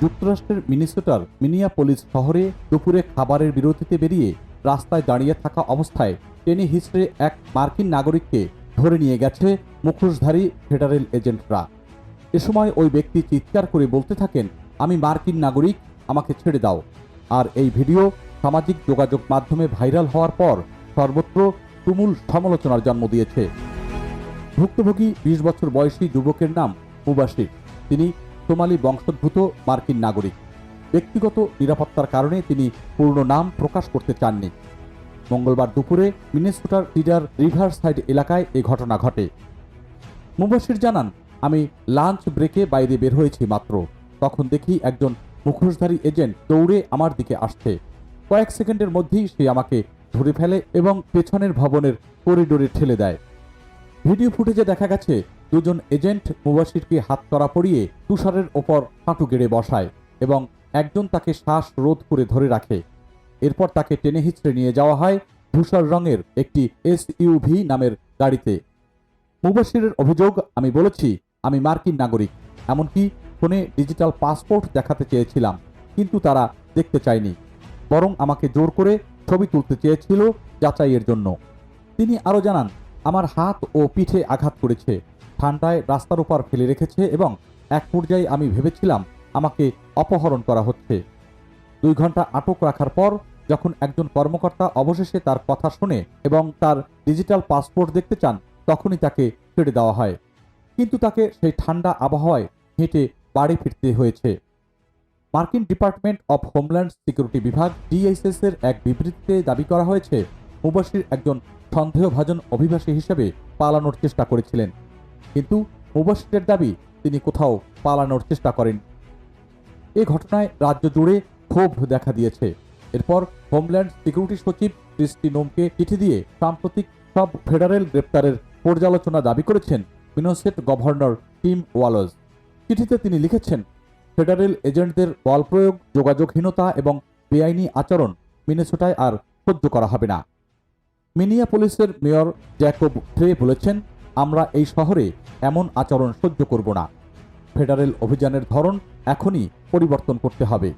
যুক্তরাষ্ট্রের মিনেসোটার মিনিয়াপোলিস শহরে দুপুরে খাবারের বিরতিতে বেরিয়ে রাস্তায় দাঁড়িয়ে থাকা অবস্থায় টেনে হিচড়ে এক মার্কিন নাগরিককে ধরে নিয়ে গেছে মুখোশধারী ফেডারেল এজেন্টরা। এ সময় ওই ব্যক্তি চিৎকার করে বলতে থাকেন, আমি মার্কিন নাগরিক, আমাকে ছেড়ে দাও। আর এই ভিডিও সামাজিক যোগাযোগ মাধ্যমে ভাইরাল হওয়ার পর সর্বত্র তুমুল সমালোচনার জন্ম দিয়েছে। ভুক্তভোগী ২০ বছর বয়সী যুবকের নাম মুবাশির। তিনি সোমালি বংশোদ্ভূত মার্কিন নাগরিক। ব্যক্তিগত নিরাপত্তার কারণে তিনি পূর্ণ নাম প্রকাশ করতে চাননি। মঙ্গলবার দুপুরে মিনেসোটার সিডার রিভারসাইড এলাকায় এ ঘটনা ঘটে। মুবাশির জানান, আমি লাঞ্চ ব্রেকে বাইরে বের হয়েছি মাত্র, তখন দেখি একজন মুখোশধারী এজেন্ট দৌড়ে আমার দিকে আসছে। কয়েক সেকেন্ডের মধ্যেই সে আমাকে ধরে ফেলে এবং পেছনের ভবনের করিডোরে ঠেলে দেয়। ভিডিও ফুটেজে দেখা গেছে দুজন এজেন্ট মুবাশিরকে হাতকড়া পরিয়ে তুষারের ওপর হাঁটু গেড়ে বসায় এবং একজন তাকে শ্বাস রোধ করে ধরে রাখে। এরপর তাকে টেনে হিচড়ে নিয়ে যাওয়া হয় ধূসর রঙের একটি SUV নামের গাড়িতে। মুবাশিরের অভিযোগ, আমি বলেছি আমি মার্কিন নাগরিক, এমনকি ফোনে ডিজিটাল পাসপোর্ট দেখাতে চেয়েছিলাম, কিন্তু তারা দেখতে চায়নি, বরং আমাকে জোর করে ছবি তুলতে চেয়েছিল যাচাইয়ের জন্য। তিনি আরও জানান, আমার হাত ও পিঠে আঘাত করেছে, ঠান্ডায় রাস্তার উপর ফেলে রেখেছে এবং এক পর্যায়ে আমি ভেবেছিলাম আমাকে অপহরণ করা হচ্ছে। 2 ঘন্টা আটক রাখার পর যখন একজন কর্মকর্তা অবশেষে তার কথা শুনে এবং তার ডিজিটাল পাসপোর্ট দেখতে চান, তখনই তাকে ছেড়ে দেওয়া হয়। কিন্তু তাকে সেই ঠান্ডা আবহাওয়ায় হেঁটে বাড়ি ফিরতে হয়েছে। মার্কিন ডিপার্টমেন্ট অব হোমল্যান্ড সিকিউরিটি বিভাগ DHS এর এক বিবৃতিতে দাবি করা হয়েছে, মুবাশির একজন সন্দেহভাজন অভিবাসী হিসেবে পালানোর চেষ্টা করেছিলেন, কিন্তু মুবাশিরের দাবি তিনি কোথাও পালানোর চেষ্টা করেন। এ ঘটনায় রাজ্য জুড়ে ক্ষোভ দেখা দিয়েছে। এরপর হোমল্যান্ড সিকিউরিটি সচিব ক্রিস্টি নোমকে চিঠি দিয়ে সাম্প্রতিক সব ফেডারেল গ্রেপ্তারের পর্যালোচনা দাবি করেছেন মিনেসোটা গভর্নর টিম ওয়ালজ। চিঠিতে তিনি লিখেছেন, ফেডারেল এজেন্টদের বল প্রয়োগ, যোগাযোগহীনতা এবং বেআইনি আচরণ মিনেসোটায় আর সহ্য করা হবে না। মিনিয়াপোলিসের মেয়র জ্যাকব ফ্রে বলেছেন, আমরা এই শহরে এমন আচরণ সহ্য করব না। ফেডারেল অভিযানের ধরন এখনই পরিবর্তন করতে হবে।